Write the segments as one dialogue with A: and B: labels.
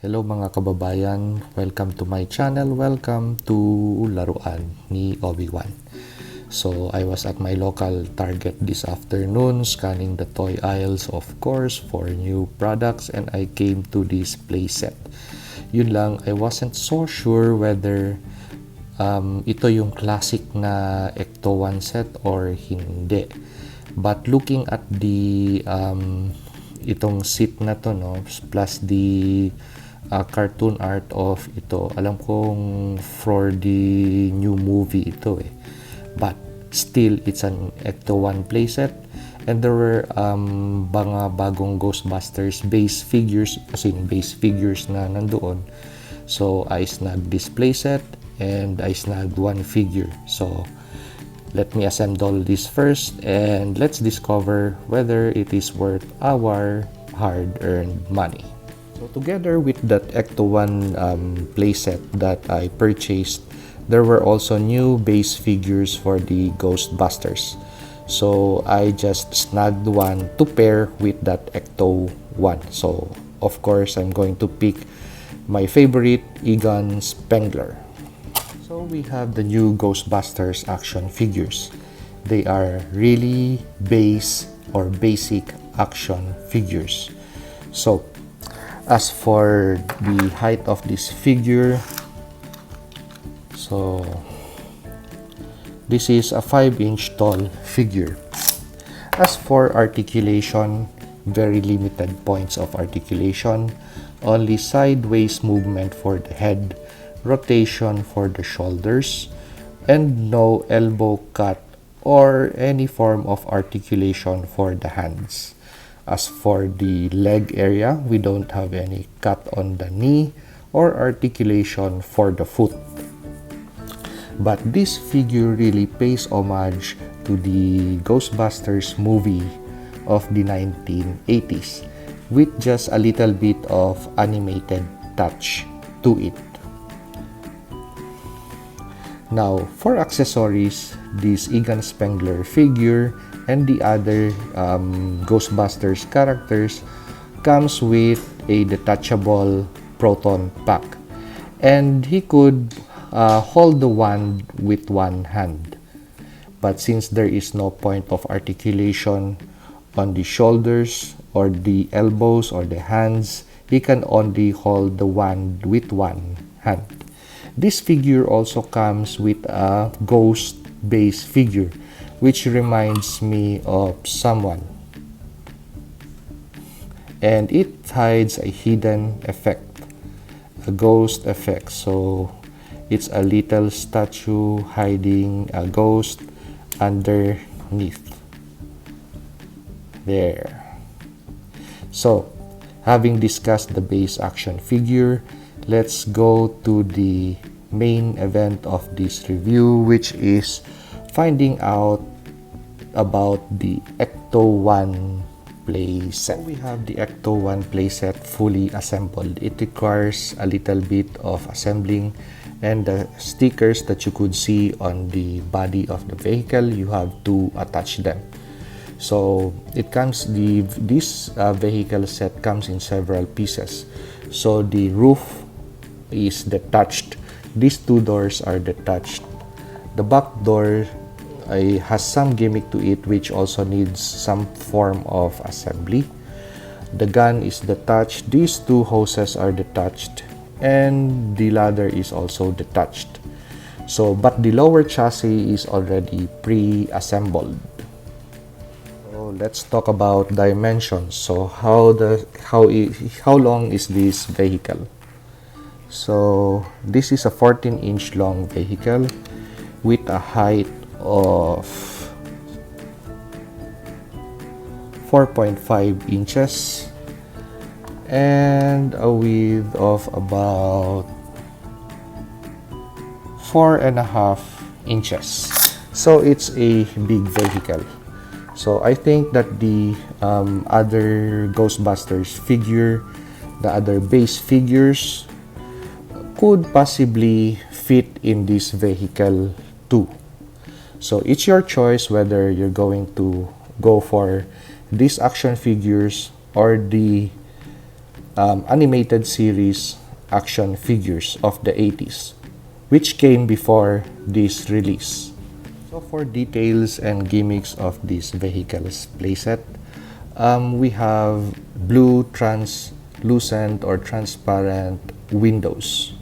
A: Hello mga kababayan, welcome to my channel, welcome to Laruan ni Obi-Wan. So I was at my local Target this afternoon scanning the toy aisles of course for new products and I came to this playset. Yun lang, I wasn't so sure whether ito yung classic na Ecto-1 set or hindi. But looking at the itong seat na to, no, plus the cartoon art of ito, alam kong for the new movie ito but still it's an Ecto-1 playset and there were mga bagong Ghostbusters base figures, as in base figures na nandoon. So I snagged this playset and I snagged one figure. So let me assemble this first and let's discover whether it is worth our hard-earned money. So together with that Ecto-1 playset that I purchased, there were also new base figures for the Ghostbusters. So I just snagged one to pair with that Ecto-1. So of course I'm going to pick my favorite Egon Spengler. So we have the new Ghostbusters action figures. They are really base or basic action figures. So as for the height of this figure, so this is a 5-inch tall figure. As for articulation, very limited points of articulation, only sideways movement for the head, rotation for the shoulders, and no elbow cut or any form of articulation for the hands. As for the leg area, we don't have any cut on the knee or articulation for the foot. But this figure really pays homage to the Ghostbusters movie of the 1980s with just a little bit of animated touch to it. Now, for accessories, this Egon Spengler figure and the other Ghostbusters characters comes with a detachable proton pack. And he could hold the wand with one hand. But since there is no point of articulation on the shoulders or the elbows or the hands, he can only hold the wand with one hand. This figure also comes with a ghost base figure, which reminds me of someone. And it hides a hidden effect, a ghost effect. So it's a little statue hiding a ghost underneath. There. So, having discussed the base action figure, let's go to the main event of this review, which is finding out about the Ecto-1 playset. We have the Ecto-1 playset fully assembled. It requires a little bit of assembling, and the stickers that you could see on the body of the vehicle, you have to attach them. So it comes, this vehicle set comes in several pieces. So the roof is detached. These two doors are detached. The back door has some gimmick to it, which also needs some form of assembly. The gun is detached. These two hoses are detached, and the ladder is also detached. So, but the lower chassis is already pre-assembled. So let's talk about dimensions. So how long is this vehicle? So this is a 14-inch long vehicle with a height of 4.5 inches and a width of about 4.5 inches. So it's a big vehicle. So I think that the other Ghostbusters figure, the other base figures, could possibly fit in this vehicle too. So it's your choice whether you're going to go for these action figures or the animated series action figures of the 80s, which came before this release. So for details and gimmicks of this vehicle's playset, we have blue translucent or transparent windows,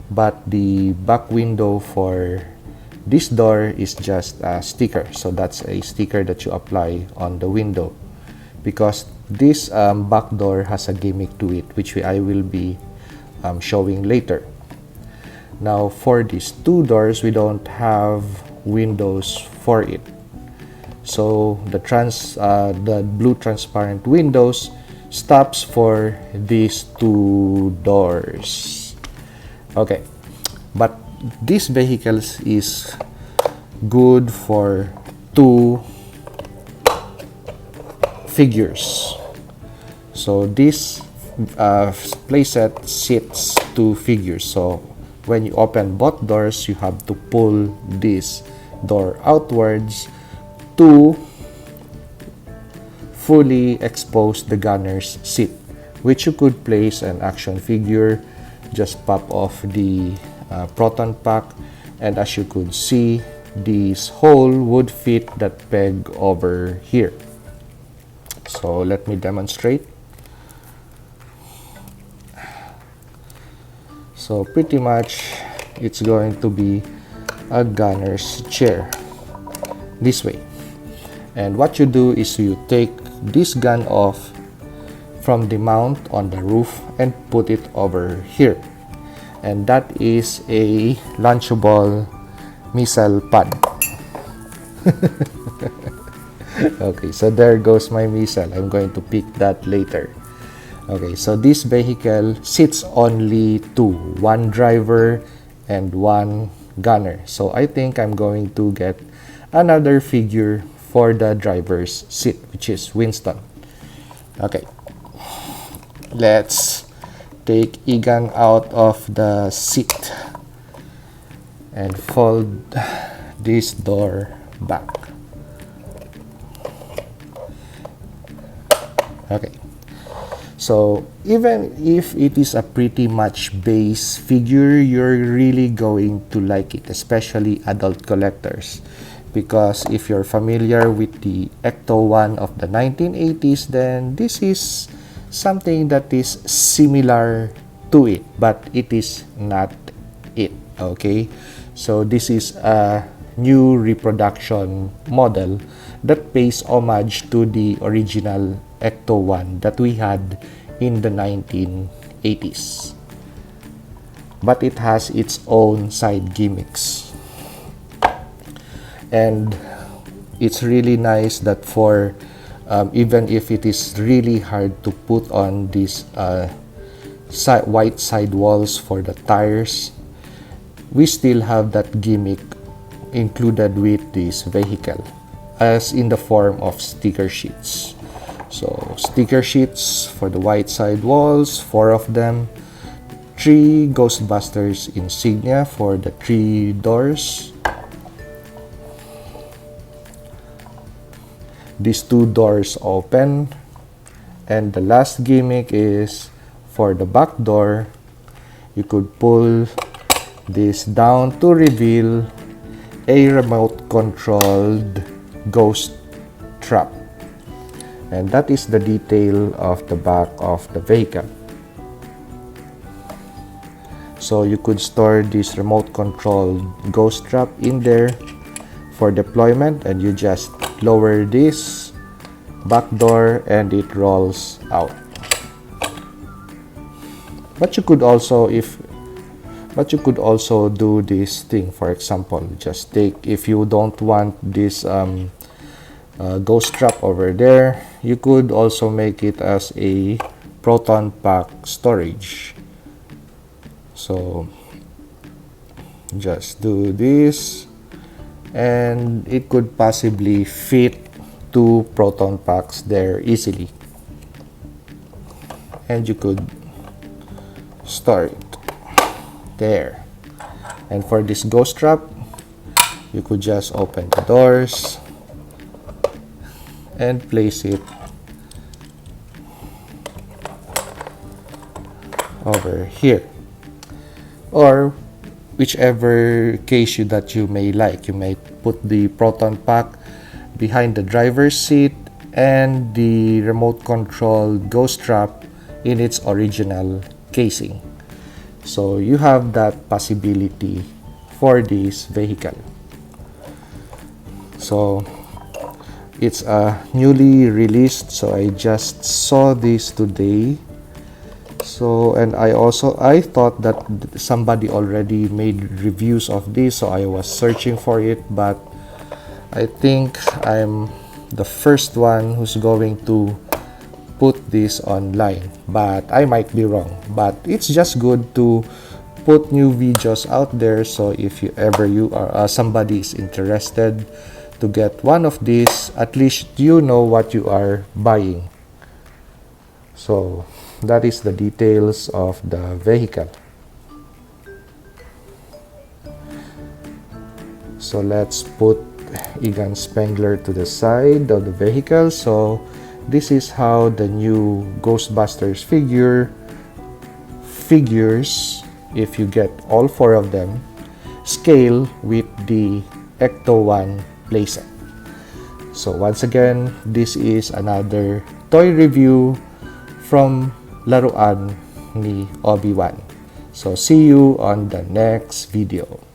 A: but the back window for this door is just a sticker. So that's a sticker that you apply on the window, because this back door has a gimmick to it, which I will be showing later. Now for these two doors, we don't have windows for it. So the blue transparent windows stops for these two doors. Okay, but this vehicle is good for two figures. So this playset sits two figures. So when you open both doors, you have to pull this door outwards to fully expose the gunner's seat, which you could place an action figure, just pop off the proton pack, and as you could see, this hole would fit that peg over here. So let me demonstrate. So pretty much it's going to be a gunner's chair this way, and what you do is you take this gun off from the mount on the roof and put it over here, and that is a launchable missile pad. Okay, so there goes my missile. I'm going to pick that later. Okay, so this vehicle sits only two, one driver and one gunner. So I think I'm going to get another figure for the driver's seat, which is Winston. Okay, let's take Egan out of the seat and fold this door back. Okay, so even if it is a pretty much base figure, you're really going to like it, especially adult collectors, because if you're familiar with the Ecto-1 of the 1980s, then this is something that is similar to it, but it is not it. Okay, so this is a new reproduction model that pays homage to the original Ecto-1 that we had in the 1980s, but it has its own side gimmicks. And it's really nice that for even if it is really hard to put on these white sidewalls for the tires, we still have that gimmick included with this vehicle, as in the form of sticker sheets. So sticker sheets for the white side walls, 4 of them, 3 Ghostbusters insignia for the 3 doors. These 2 doors open, and the last gimmick is for the back door. You could pull this down to reveal a remote controlled ghost trap, and that is the detail of the back of the vehicle. So you could store this remote controlled ghost trap in there for deployment, and you just lower this back door and it rolls out. But you could also do this thing. For example, just take, if you don't want this ghost trap over there, you could also make it as a proton pack storage. So just do this, and it could possibly fit 2 proton packs there easily, and you could store it there. And for this ghost trap, you could just open the doors and place it over here, or whichever case that you may like. You may put the proton pack behind the driver's seat and the remote control ghost trap in its original casing. So you have that possibility for this vehicle. So it's a newly released, so I just saw this today. So, and I thought that somebody already made reviews of this, so I was searching for it, but I think I'm the first one who's going to put this online, but I might be wrong. But it's just good to put new videos out there, so if you are somebody is interested to get one of these, at least you know what you are buying. So that is the details of the vehicle. So let's put Egan Spengler to the side of the vehicle. So this is how the new Ghostbusters figures, if you get all 4 of them, scale with the Ecto-1 playset. So once again, this is another toy review from Laruan ni Obi-Wan. So see you on the next video.